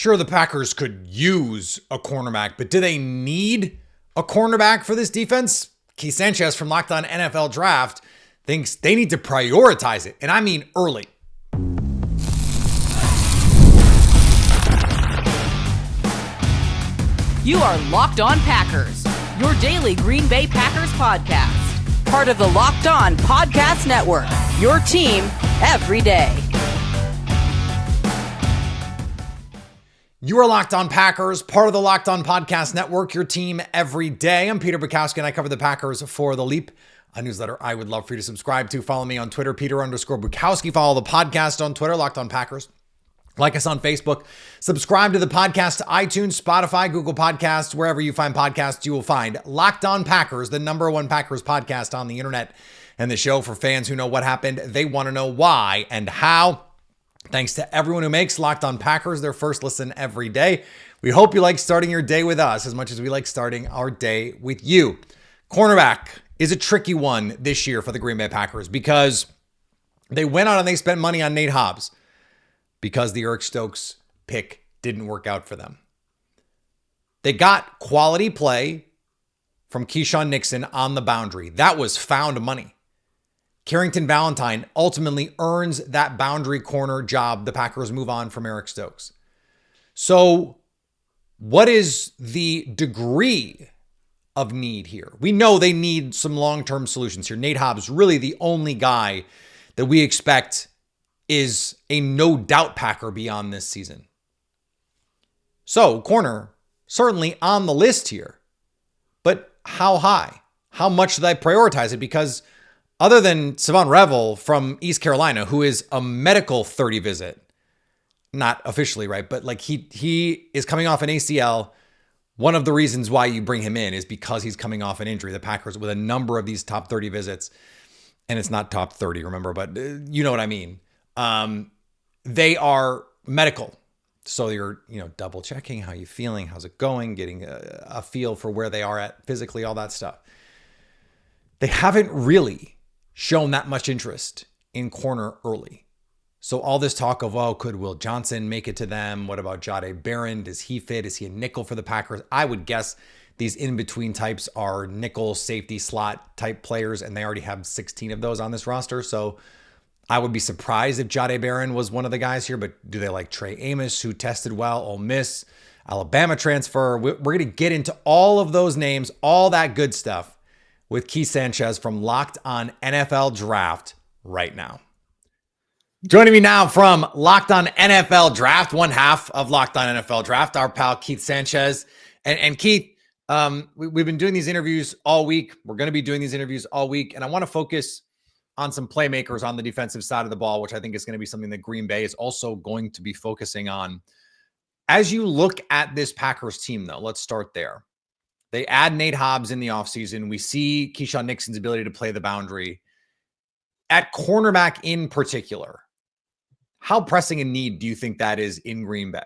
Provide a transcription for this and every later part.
Sure, the Packers could use a cornerback, but do they need a cornerback for this defense? Keith Sanchez from Locked On NFL Draft thinks they need to prioritize it, and I mean early. You are Locked On Packers, your daily Green Bay Packers podcast. Part of the Locked On Podcast Network, your team every day. You are Locked On Packers, part of the Locked On Podcast Network, your team every day. I'm Peter Bukowski, and I cover the Packers for The Leap, a newsletter I would love for you to subscribe to. Follow me on Twitter, Peter_Bukowski. Follow the podcast on Twitter, Locked On Packers. Like us on Facebook. Subscribe to the podcast to iTunes, Spotify, Google Podcasts, wherever you find podcasts, you will find Locked On Packers, the #1 Packers podcast on the internet, and the show for fans who know what happened. They want to know why and how. Thanks to everyone who makes Locked On Packers their first listen every day. We hope you like starting your day with us as much as we like starting our day with you. Cornerback is a tricky one this year for the Green Bay Packers because they went out and they spent money on Nate Hobbs because the Eric Stokes pick didn't work out for them. They got quality play from Keyshawn Nixon on the boundary. That was found money. Carrington Valentine ultimately earns that boundary corner job. The Packers move on from Eric Stokes. So what is the degree of need here? We know they need some long-term solutions here. Nate Hobbs, really the only guy that we expect is a no-doubt Packer beyond this season. So corner, certainly on the list here. But how high? How much should I prioritize it? Because other than Savon Revel from East Carolina, who is a medical 30 visit, not officially, right? But like he is coming off an ACL. One of the reasons why you bring him in is because he's coming off an injury. The Packers with a number of these top 30 visits, and it's not top 30, remember, but you know what I mean. They are medical. So you're, double checking how you feeling, how's it going, getting a feel for where they are at physically, all that stuff. They haven't really shown that much interest in corner early. So all this talk of, could Will Johnson make it to them? What about Jahdae Barron? Does he fit? Is he a nickel for the Packers? I would guess these in-between types are nickel, safety, slot type players, and they already have 16 of those on this roster. So I would be surprised if Jahdae Barron was one of the guys here, but do they like Trey Amos, who tested well, Ole Miss, Alabama transfer? We're going to get into all of those names, all that good stuff with Keith Sanchez from Locked On NFL Draft right now. Joining me now from Locked On NFL Draft, one half of Locked On NFL Draft, our pal Keith Sanchez. And Keith, we've been doing these interviews all week. We're going to be doing these interviews all week. And I want to focus on some playmakers on the defensive side of the ball, which I think is going to be something that Green Bay is also going to be focusing on. As you look at this Packers team, though, let's start there. They add Nate Hobbs in the offseason. We see Keyshawn Nixon's ability to play the boundary. At cornerback in particular, how pressing a need do you think that is in Green Bay?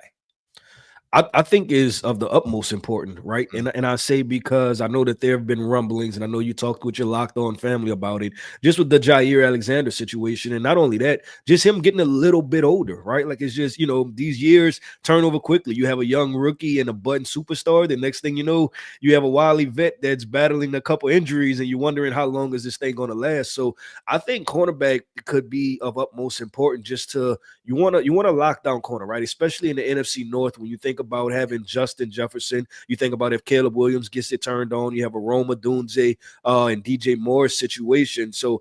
I think is of the utmost important, right? And I say because I know that there have been rumblings, and I know you talked with your Locked On family about it, just with the Jair Alexander situation. And not only that, just him getting a little bit older, right? Like it's just, these years turn over quickly. You have a young rookie and a budding superstar. The next thing you know, you have a wily vet that's battling a couple injuries, and you're wondering how long is this thing going to last. So I think cornerback could be of utmost importance just to, you want to lock down corner, right? Especially in the NFC North when you think about having Justin Jefferson. You think about if Caleb Williams gets it turned on, you have a Roma Dunze and DJ Moore situation. So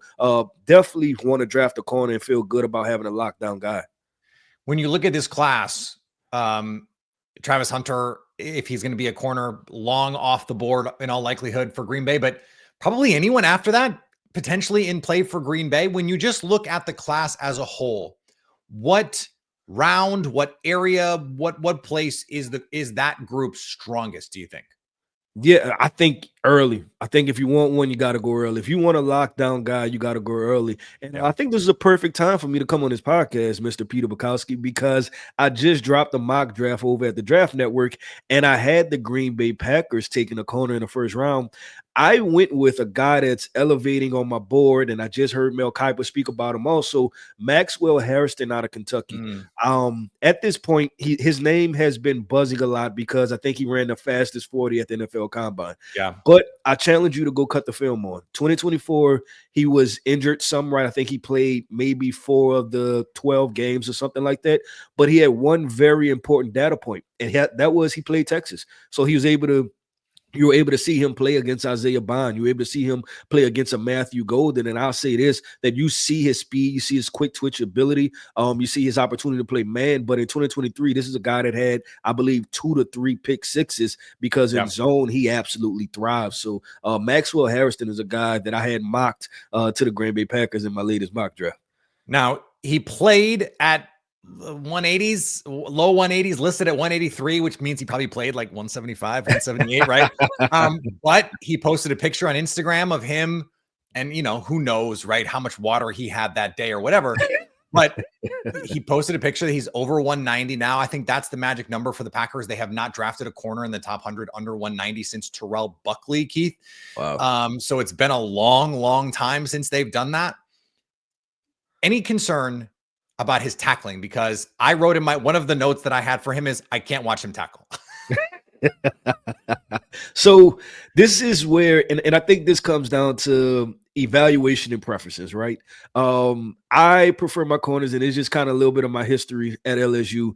definitely want to draft a corner and feel good about having a lockdown guy. When you look at this class, Travis Hunter, if he's going to be a corner, long off the board in all likelihood for Green Bay, but probably anyone after that potentially in play for Green Bay. When you just look at the class as a whole, what round, what area, what place is that group strongest, do you think? Yeah, I think early. I think if you want one, you got to go early. If you want a lockdown guy, you got to go early. And I think this is a perfect time for me to come on this podcast, Mr. Peter Bukowski, because I just dropped a mock draft over at the Draft Network, and I had the Green Bay Packers taking a corner in the first round. I went with a guy that's elevating on my board, and I just heard Mel Kiper speak about him also, Maxwell Harrison out of Kentucky. At this point, his name has been buzzing a lot because I think he ran the fastest 40 at the NFL Combine. Yeah. But I challenge you to go cut the film on. 2024, he was injured some, right? I think he played maybe 4 of the 12 games or something like that. But he had one very important data point, and that was he played Texas. So he was able to you were able to see him play against Isaiah Bond. You were able to see him play against a Matthew Golden. And I'll say this, that you see his speed, you see his quick twitch ability, you see his opportunity to play man. But in 2023, this is a guy that had, I believe, 2 to 3 pick sixes because in zone, he absolutely thrives. So Maxwell Harrison is a guy that I had mocked to the Green Bay Packers in my latest mock draft. Now, he played at 180s, low 180s, listed at 183, which means he probably played like 175, 178, right? But he posted a picture on Instagram of him, and who knows, right, how much water he had that day or whatever. But he posted a picture that he's over 190 now. I think that's the magic number for the Packers. They have not drafted a corner in the top 100 under 190 since Terrell Buckley, Keith. Wow. So it's been a long time since they've done that. Any concern about his tackling? Because I wrote in one of the notes that I had for him is I can't watch him tackle. So this is where, and I think this comes down to evaluation and preferences, right? I prefer my corners, and it's just kind of a little bit of my history at LSU,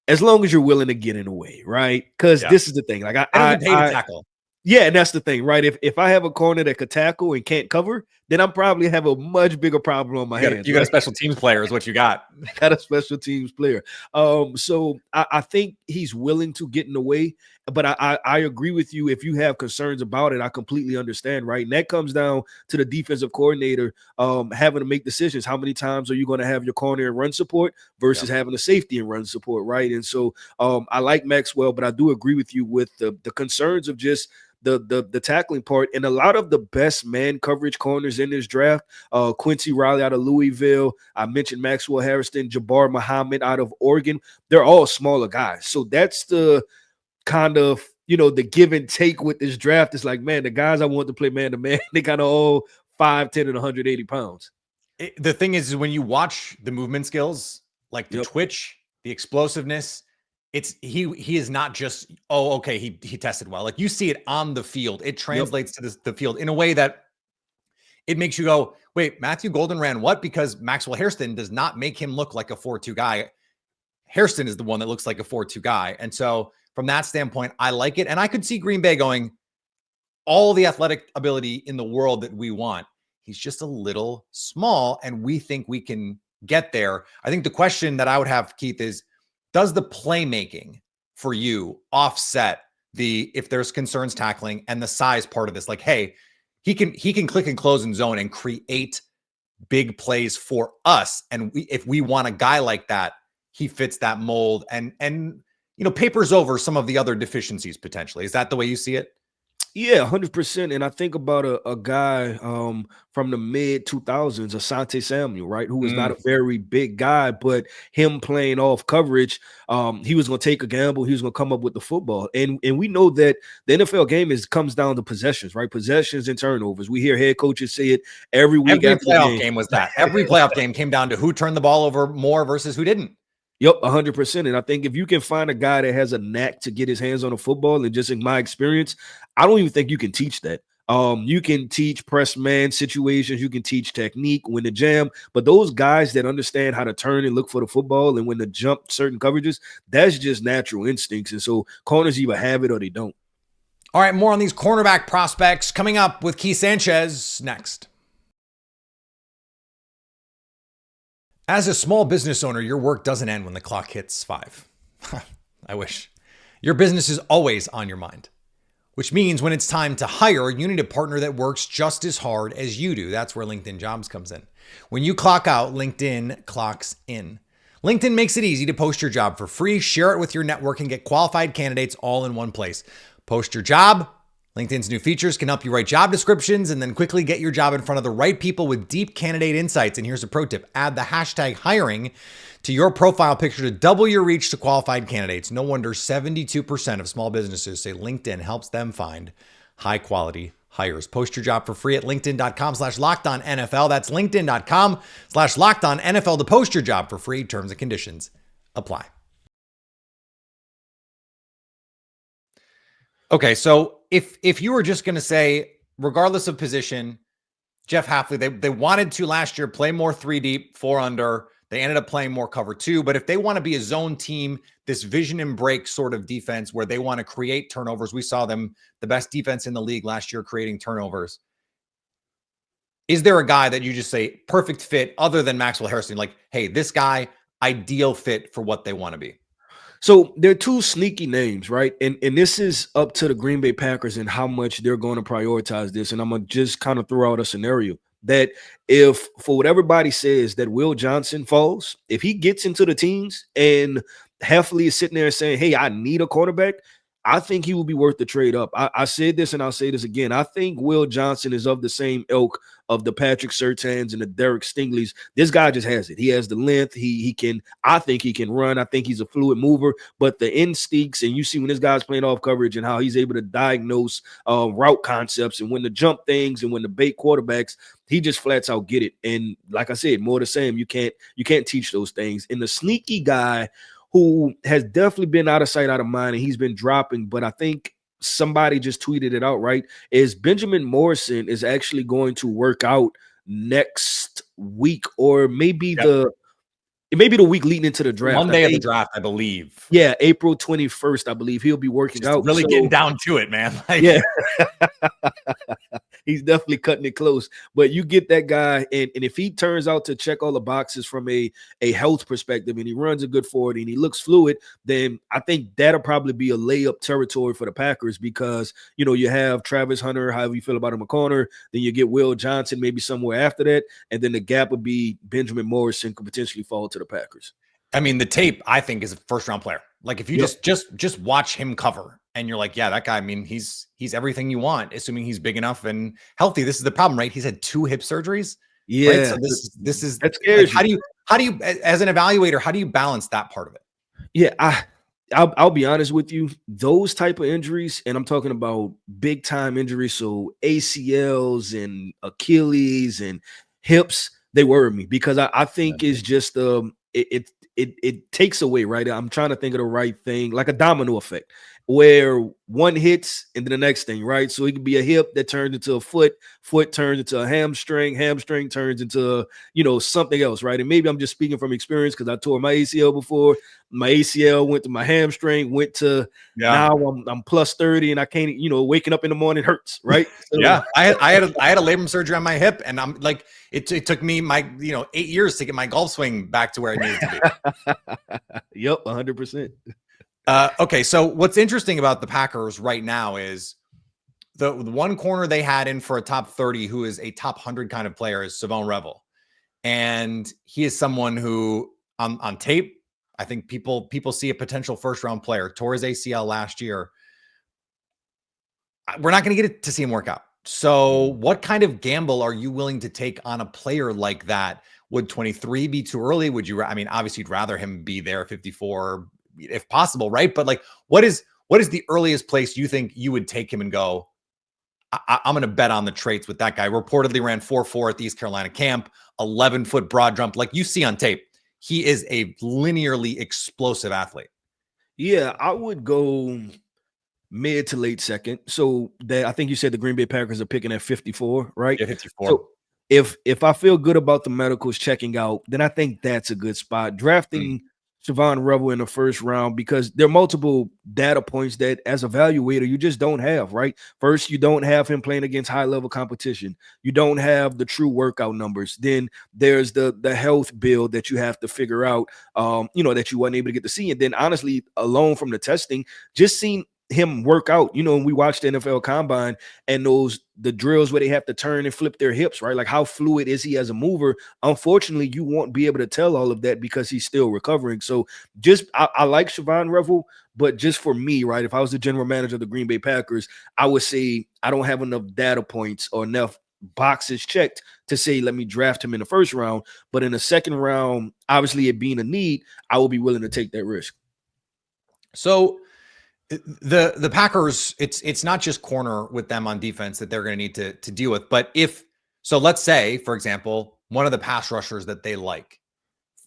as long as you're willing to get in the way, right? Because this is the thing. Like I pay to tackle. Yeah, and that's the thing, right? If I have a corner that could tackle and can't cover, then I'm probably have a much bigger problem on my hands. You got a special teams player is what you got. Got a special teams player. So I think he's willing to get in the way, but I agree with you. If you have concerns about it, I completely understand, right? And that comes down to the defensive coordinator having to make decisions. How many times are you going to have your corner in run support versus having a safety in run support, right? And so I like Maxwell, but I do agree with you with the concerns of just the tackling part. And a lot of the best man coverage corners in this draft, Quincy Riley out of Louisville, I mentioned Maxwell Harrison, Jabbar Muhammad out of Oregon, they're all smaller guys. So that's the kind of, the give and take with this draft. It's like, man, the guys I want to play man to man, they kind of all 5'10" and 180 pounds. The thing is when you watch the movement skills, like the twitch, the explosiveness, he is not just, he tested well. Like you see it on the field. It translates to the field in a way that it makes you go, wait, Matthew Golden ran what? Because Maxwell Hairston does not make him look like a 4.2 guy. Hairston is the one that looks like a 4.2 guy. And so from that standpoint, I like it. And I could see Green Bay going all the athletic ability in the world that we want. He's just a little small, and we think we can get there. I think the question that I would have, Keith, is does the playmaking for you offset if there's concerns tackling and the size part of this? Like, hey, he can click and close in zone and create big plays for us. And if we want a guy like that, he fits that mold and papers over some of the other deficiencies potentially. Is that the way you see it? Yeah, 100%. And I think about a guy from the mid 2000s, Asante Samuel, right, who was not a very big guy, but him playing off coverage, he was going to take a gamble. He was going to come up with the football. And we know that the NFL game comes down to possessions, right? Possessions and turnovers. We hear head coaches say it every week. Every playoff game was that. Every playoff game came down to who turned the ball over more versus who didn't. Yep, 100%. And I think if you can find a guy that has a knack to get his hands on the football, and just in my experience, I don't even think you can teach that. You can teach press man situations. You can teach technique, when to jam. But those guys that understand how to turn and look for the football and when to jump certain coverages, that's just natural instincts. And so corners either have it or they don't. All right, more on these cornerback prospects coming up with Keith Sanchez next. As a small business owner, your work doesn't end when the clock hits 5. I wish. Your business is always on your mind, which means when it's time to hire, you need a partner that works just as hard as you do. That's where LinkedIn Jobs comes in. When you clock out, LinkedIn clocks in. LinkedIn makes it easy to post your job for free, share it with your network, and get qualified candidates all in one place. Post your job. LinkedIn's new features can help you write job descriptions and then quickly get your job in front of the right people with deep candidate insights. And here's a pro tip. Add the hashtag hiring to your profile picture to double your reach to qualified candidates. No wonder 72% of small businesses say LinkedIn helps them find high quality hires. Post your job for free at linkedin.com/lockedonnfl. That's linkedin.com/lockedonnfl to post your job for free. Terms and conditions apply. Okay, so if you were just going to say, regardless of position, Jeff Hafley, they wanted to last year play more 3 deep, 4 under. They ended up playing more cover 2. But if they want to be a zone team, this vision and break sort of defense where they want to create turnovers, we saw them the best defense in the league last year creating turnovers. Is there a guy that you just say perfect fit other than Maxwell Harrison? Like, hey, this guy, ideal fit for what they want to be. So there are 2 sneaky names, right? And this is up to the Green Bay Packers and how much they're going to prioritize this. And I'm going to just kind of throw out a scenario that if, for what everybody says, that Will Johnson falls, if he gets into the teams and Heffley is sitting there saying, hey, I need a cornerback, I think he will be worth the trade up. I said this and I'll say this again. I think Will Johnson is of the same ilk of the Patrick Surtains and the Derek Stingleys. This guy just has it. He has the length. He can, I think he can run. I think he's a fluid mover, but the instincts, and you see when this guy's playing off coverage and how he's able to diagnose route concepts and when to jump things and when to bait quarterbacks, he just flats out get it. And like I said, more the same. You can't teach those things. And the sneaky guy who has definitely been out of sight, out of mind, and he's been dropping, but I think somebody just tweeted it out, right, is Benjamin Morrison is actually going to work out next week or maybe the week leading into the draft. Monday of the draft, I believe. Yeah, April 21st, I believe. He'll be working out. Really getting down to it, man. Like, yeah. He's definitely cutting it close. But you get that guy, and if he turns out to check all the boxes from a health perspective and he runs a good forward and he looks fluid, then I think that'll probably be a layup territory for the Packers because, you know, you have Travis Hunter, however you feel about him, a corner. Then you get Will Johnson maybe somewhere after that. And then the gap would be Benjamin Morrison could potentially fall to the Packers. I mean, the tape, I think, is a first-round player. Like, if you just watch him cover and you're like, yeah, that guy, I mean, he's everything you want, assuming he's big enough and healthy. This is the problem, right? He's had 2 hip surgeries. Yeah. Right? So this is that scares like, how do you, as an evaluator, how do you balance that part of it? Yeah, I'll be honest with you. Those type of injuries, and I'm talking about big time injuries, so ACLs and Achilles and hips, they worry me because I think it's just it takes away, right? I'm trying to think of the right thing, like a domino effect, where one hits and then the next thing, right? So it could be a hip that turns into a foot turns into a hamstring turns into, you know, something else, right? And maybe I'm just speaking from experience because I tore my ACL before. My ACL went to my hamstring, went to now I'm plus 30 and I can't, you know, waking up in the morning hurts, right? So, yeah, I had a labrum surgery on my hip, and I'm like, it took me 8 years to get my golf swing back to where it needed to be. Yep, 100%. Okay, so what's interesting about the Packers right now is the one corner they had in for a top 30 who is a top 100 kind of player is Savon Revel. And he is someone who on tape, I think people see a potential first-round player. Tore his ACL last year. We're not going to get it to see him work out. So what kind of gamble are you willing to take on a player like that? Would 23 be too early? Would you, I mean, obviously you'd rather him be there 54 if possible, right? But like, what is the earliest place you think you would take him and go, I'm going to bet on the traits with that guy? Reportedly ran 4.4 at the East Carolina camp, 11-foot broad jump. Like you see on tape, he is a linearly explosive athlete. Yeah, I would go mid to late second. So that I think you said the Green Bay Packers are picking at 54, right? Yeah, 54. So if I feel good about the medicals checking out, then I think that's a good spot. Drafting Savon Revel in the first round because there are multiple data points that as a evaluator you just don't have, right? First, you don't have him playing against high-level competition. You don't have the true workout numbers. Then there's the health build that you have to figure out, that you weren't able to get to see. And then honestly, alone from the testing, just seeing him work out, when we watched the NFL Combine and the drills where they have to turn and flip their hips, right? Like how fluid is he as a mover? Unfortunately, you won't be able to tell all of that because he's still recovering. So I like Savon Revel, but just for me, right, if I was the general manager of the Green Bay Packers, I would say I don't have enough data points or enough boxes checked to say, let me draft him in the first round. But in the second round, obviously it being a need, I will be willing to take that risk. So The Packers, it's not just corner with them on defense that they're going to need to deal with. But let's say, for example, one of the pass rushers that they like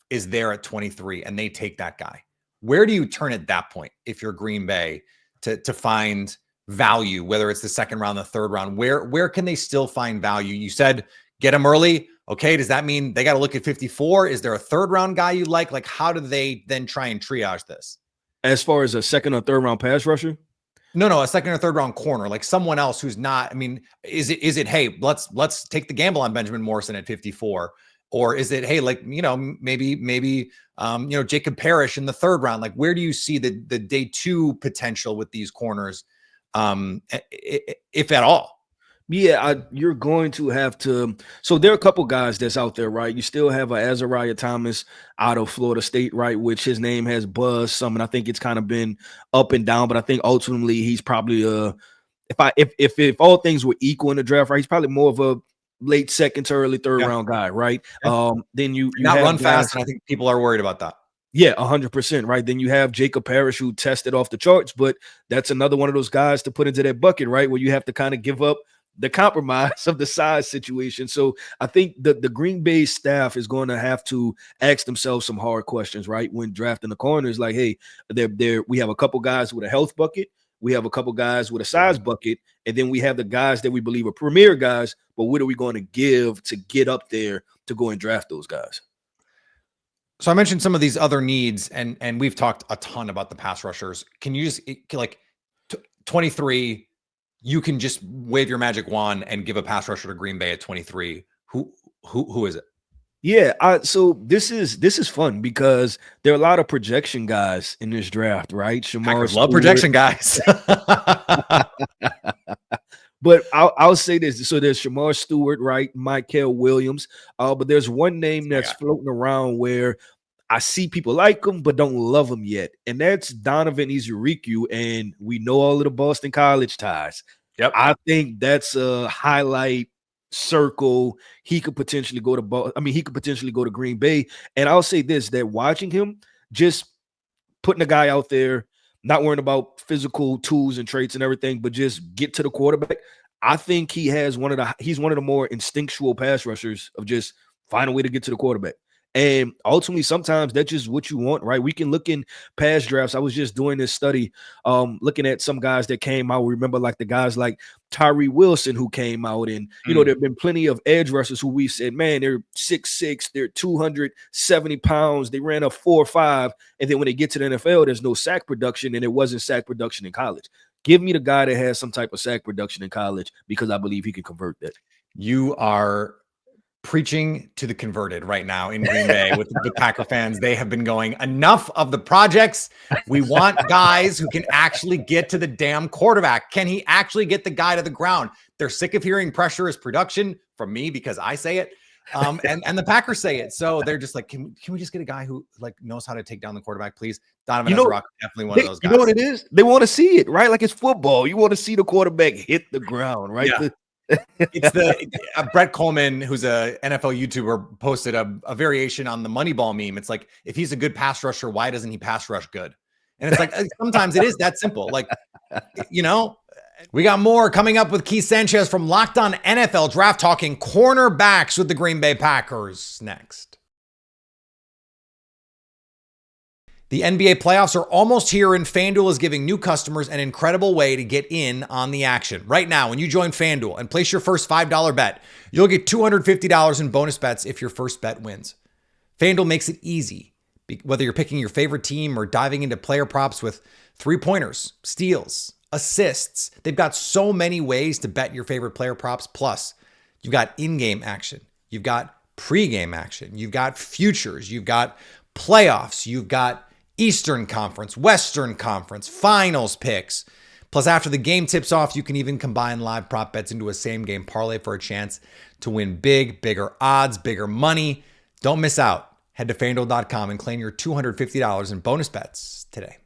is there at 23 and they take that guy. Where do you turn at that point if you're Green Bay to find value, whether it's the second round, the third round? Where can they still find value? You said get them early. Okay, does that mean they got to look at 54? Is there a third round guy you like? Like, how do they then try and triage this? As far as a second or third round pass rusher? No, a second or third round corner, like someone else who's not. I mean, is it hey, let's take the gamble on Benjamin Morrison at 54, or is it hey, like maybe Jacob Parrish in the third round? Like, where do you see the day two potential with these corners, if at all? Yeah, you're going to have to. So there are a couple guys that's out there, right? You still have a Azariah Thomas out of Florida State, right? Which his name has buzzed some, and I think it's kind of been up and down. But I think ultimately he's probably if all things were equal in the draft, right? He's probably more of a late second to early third round guy, right? Yeah. Then you not run fast, and I think people are worried about that. Yeah, 100%, right? Then you have Jacob Parrish, who tested off the charts, but that's another one of those guys to put into that bucket, right? Where you have to kind of give up the compromise of the size situation. So I think the Green Bay staff is going to have to ask themselves some hard questions, right? When drafting the corners, like, hey, we have a couple guys with a health bucket. We have a couple guys with a size bucket. And then we have the guys that we believe are premier guys, but what are we going to give to get up there to go and draft those guys? So I mentioned some of these other needs, and we've talked a ton about the pass rushers. Can you just 23, you can just wave your magic wand and give a pass rusher to Green Bay at 23. Who is it? Yeah, so this is fun because there are a lot of projection guys in this draft, right? Shamar love projection guys. But I'll say this. So there's Shamar Stewart, right? Michael Williams. But there's one name that's floating around where I see people like him, but don't love him yet. And that's Donovan Ezuriku. And we know all of the Boston College ties. Yep. I think that's a highlight circle. He could potentially go to Green Bay. And I'll say this, that watching him, just putting a guy out there, not worrying about physical tools and traits and everything, but just get to the quarterback. I think he's one of the more instinctual pass rushers of just find a way to get to the quarterback. And ultimately, sometimes that's just what you want, right? We can look in past drafts. I was just doing this study, looking at some guys that came out. Remember, like the guys like Tyree Wilson who came out, and there have been plenty of edge rushers who we said, man, they're 6'6", they're 270 pounds, they ran a 4.5, and then when they get to the NFL, there's no sack production, and it wasn't sack production in college. Give me the guy that has some type of sack production in college because I believe he can convert that. You are preaching to the converted right now in Green Bay with Packer fans. They have been going, enough of the projects. We want guys who can actually get to the damn quarterback. Can he actually get the guy to the ground? They're sick of hearing pressure is production from me because I say it. And the Packers say it. So they're just like, can we just get a guy who like knows how to take down the quarterback, please? Donovan Ezra, definitely one of those guys. You know what it is? They want to see it, right? Like it's football. You want to see the quarterback hit the ground, right? Yeah. It's Brett Coleman, who's a NFL YouTuber, posted a variation on the Moneyball meme. It's like, if he's a good pass rusher, why doesn't he pass rush good? And it's like, sometimes it is that simple. Like, we got more coming up with Keith Sanchez from Locked On NFL Draft, talking cornerbacks with the Green Bay Packers next. The NBA playoffs are almost here, and FanDuel is giving new customers an incredible way to get in on the action. Right now, when you join FanDuel and place your first $5 bet, you'll get $250 in bonus bets if your first bet wins. FanDuel makes it easy, whether you're picking your favorite team or diving into player props with three-pointers, steals, assists. They've got so many ways to bet your favorite player props. Plus, you've got in-game action. You've got pre-game action. You've got futures. You've got playoffs. You've got Eastern Conference, Western Conference, finals picks. Plus, after the game tips off, you can even combine live prop bets into a same-game parlay for a chance to win big, bigger odds, bigger money. Don't miss out. Head to FanDuel.com and claim your $250 in bonus bets today.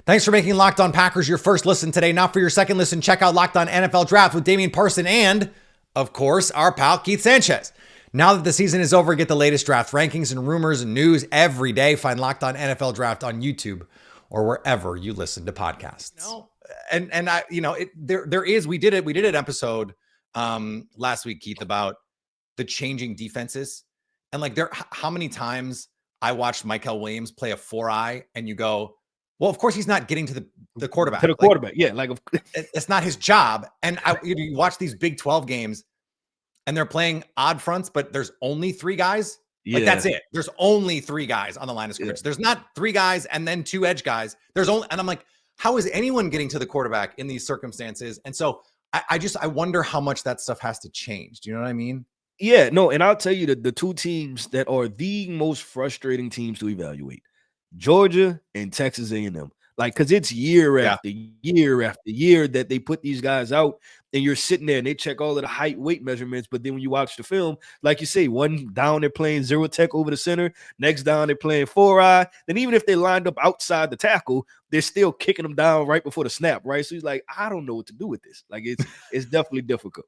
Thanks for making Locked On Packers your first listen today. Now for your second listen, check out Locked On NFL Draft with Damian Parson and, of course, our pal Keith Sanchez. Now that the season is over, get the latest draft rankings and rumors and news every day. Find Locked On NFL Draft on YouTube or wherever you listen to podcasts. And I, we did an episode last week, Keith, about the changing defenses. And like how many times I watched Michael Williams play a 4-eye and you go, well, of course he's not getting to the quarterback. To the quarterback, yeah. Like it's not his job. And you watch these Big 12 games and they're playing odd fronts, but there's only 3 guys. Yeah. Like that's it. There's only 3 guys on the line of scrimmage. There's not 3 guys and then 2 edge guys. And I'm like, how is anyone getting to the quarterback in these circumstances? And so I wonder how much that stuff has to change. Do you know what I mean? Yeah, no, and I'll tell you the 2 teams that are the most frustrating teams to evaluate: Georgia and Texas A&M. Like, because it's year after year after year that they put these guys out, and you're sitting there and they check all of the height, weight measurements. But then when you watch the film, like you say, one down they're playing zero tech over the center, next down they're playing 4-eye. Then even if they lined up outside the tackle, they're still kicking them down right before the snap, right? So he's like, I don't know what to do with this. Like it's definitely difficult.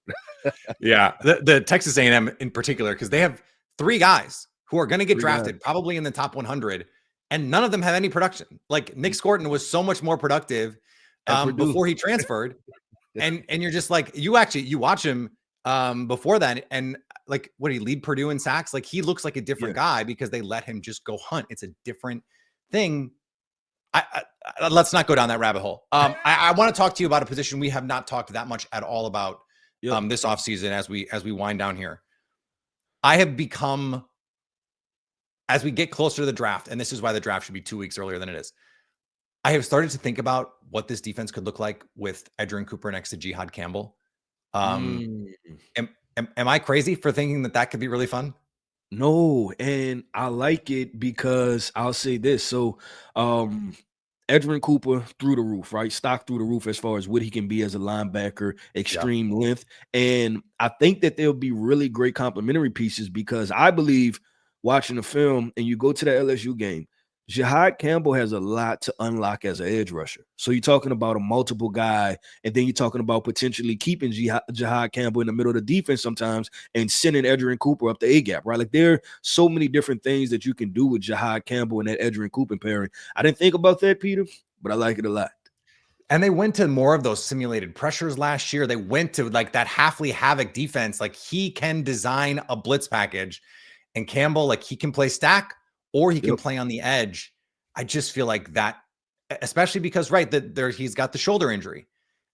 Yeah, the Texas A&M in particular, because they have 3 guys who are going to get drafted probably in the top 100. And none of them have any production. Like Nick Scorton was so much more productive before he transferred. and you're just like, you watch him before that. And like, what he lead Purdue in sacks? Like he looks like a different guy because they let him just go hunt. It's a different thing. Let's not go down that rabbit hole. I want to talk to you about a position we have not talked that much at all about this offseason as we wind down here. I have become, as we get closer to the draft, and this is why the draft should be 2 weeks earlier than it is, I have started to think about what this defense could look like with Edgerrin Cooper next to Jihad Campbell. Am I crazy for thinking that could be really fun? No, and I like it because I'll say this. So Edgerrin Cooper through the roof, right? Stock through the roof as far as what he can be as a linebacker, extreme length. And I think that there'll be really great complementary pieces because I believe watching the film and you go to the LSU game, Jihad Campbell has a lot to unlock as an edge rusher. So you're talking about a multiple guy, and then you're talking about potentially keeping Jihad Campbell in the middle of the defense sometimes and sending Edgerrin Cooper up the A-gap, right? Like there are so many different things that you can do with Jihad Campbell and that Edgerrin Cooper pairing. I didn't think about that, Peter, but I like it a lot. And they went to more of those simulated pressures last year. They went to like that Hafley Havoc defense. Like he can design a blitz package. And Campbell, like he can play stack or he can play on the edge. I just feel like that, especially because he's got the shoulder injury,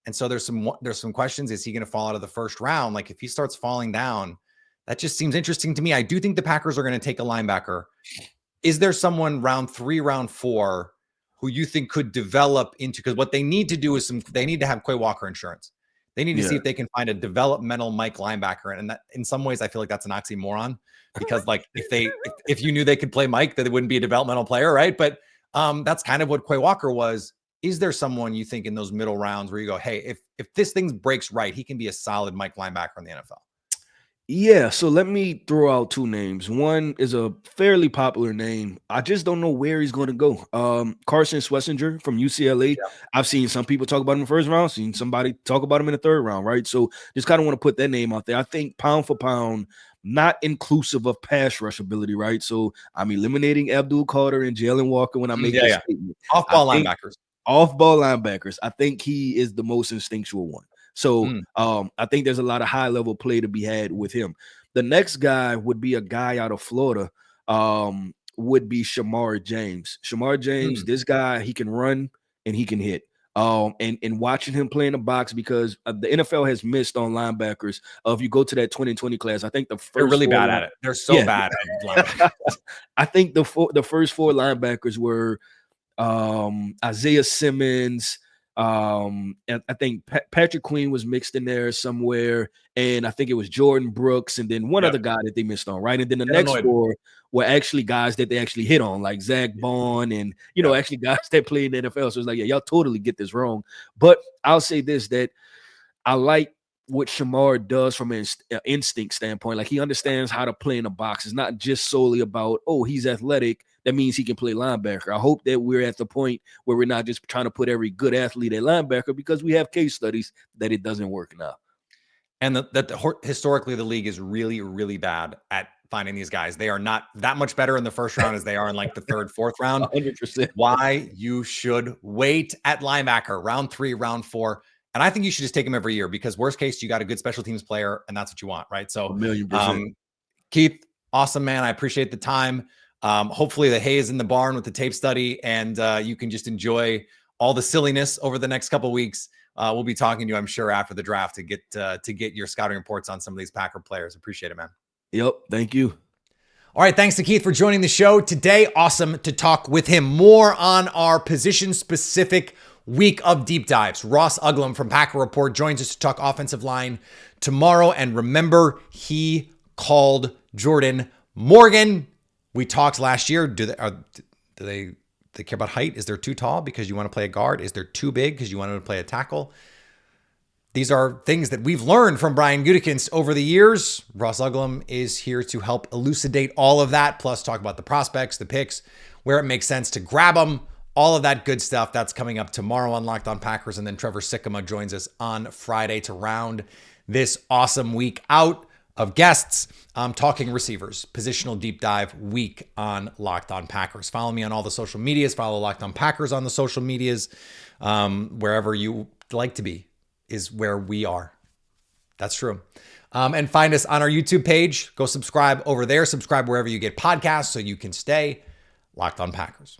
and so there's some questions. Is he going to fall out of the first round? Like if he starts falling down, that just seems interesting to me. I do think the Packers are going to take a linebacker. Is there someone round 3, round 4 who you think could develop into? Because what they need to do is they need to have Quay Walker insurance. They need to see if they can find a developmental Mike linebacker. And that, in some ways, I feel like that's an oxymoron because like if you knew they could play Mike, that it wouldn't be a developmental player. Right. But that's kind of what Quay Walker was. Is there someone you think in those middle rounds where you go, hey, if this thing breaks right, he can be a solid Mike linebacker in the NFL? Yeah, so let me throw out 2 names. One is a fairly popular name. I just don't know where he's going to go. Carson Schlesinger from UCLA. Yeah. I've seen some people talk about him in the first round, seen somebody talk about him in the 3rd round, right? So just kind of want to put that name out there. I think pound for pound, not inclusive of pass rush ability, right? So I'm eliminating Abdul Carter and Jalen Walker when I make this statement. Off-ball linebackers. Off-ball linebackers. I think he is the most instinctual one. So I think there's a lot of high-level play to be had with him. The next guy would be a guy out of Florida, would be Shamar James. Shamar James, this guy, he can run and he can hit. And watching him play in the box because the NFL has missed on linebackers. If you go to that 2020 class, I think they're really bad at it. They're so bad at linebackers. I think the first 4 linebackers were Isaiah Simmons. And I think Patrick Queen was mixed in there somewhere, and I think it was Jordan Brooks, and then one other guy that they missed on, right? And then the next 4 were actually guys that they actually hit on, like Zach Bond, and actually guys that play in the NFL. So it's like, y'all totally get this wrong. But I'll say this: that I like what Shamar does from an instinct standpoint. Like he understands how to play in a box. It's not just solely about, he's athletic. That means he can play linebacker. I hope that we're at the point where we're not just trying to put every good athlete at linebacker because we have case studies that it doesn't work now. And historically, the league is really, really bad at finding these guys. They are not that much better in the first round as they are in like the third, fourth round. 100%. Why you should wait at linebacker, round 3, round 4. And I think you should just take him every year because worst case, you got a good special teams player and that's what you want, right? So 1,000,000%. Keith, awesome, man. I appreciate the time. Hopefully the hay is in the barn with the tape study and you can just enjoy all the silliness over the next couple of weeks. We'll be talking to you, I'm sure, after the draft to get your scouting reports on some of these Packer players. Appreciate it, man. Yep. Thank you. All right. Thanks to Keith for joining the show today. Awesome to talk with him. More on our position-specific week of deep dives. Ross Uglum from Packer Report joins us to talk offensive line tomorrow. And remember, he called Jordan Morgan. We talked last year. Do they care about height? Is they're too tall because you want to play a guard? Is they're too big because you want to play a tackle? These are things that we've learned from Brian Gutekunst over the years. Ross Uglum is here to help elucidate all of that, plus talk about the prospects, the picks, where it makes sense to grab them, all of that good stuff. That's coming up tomorrow on Locked On Packers. And then Trevor Sikkema joins us on Friday to round this awesome week out of guests. Talking receivers, positional deep dive week on Locked On Packers. Follow me on all the social medias. Follow Locked On Packers on the social medias. Wherever you like to be is where we are. That's true. And find us on our YouTube page. Go subscribe over there. Subscribe wherever you get podcasts so you can stay Locked On Packers.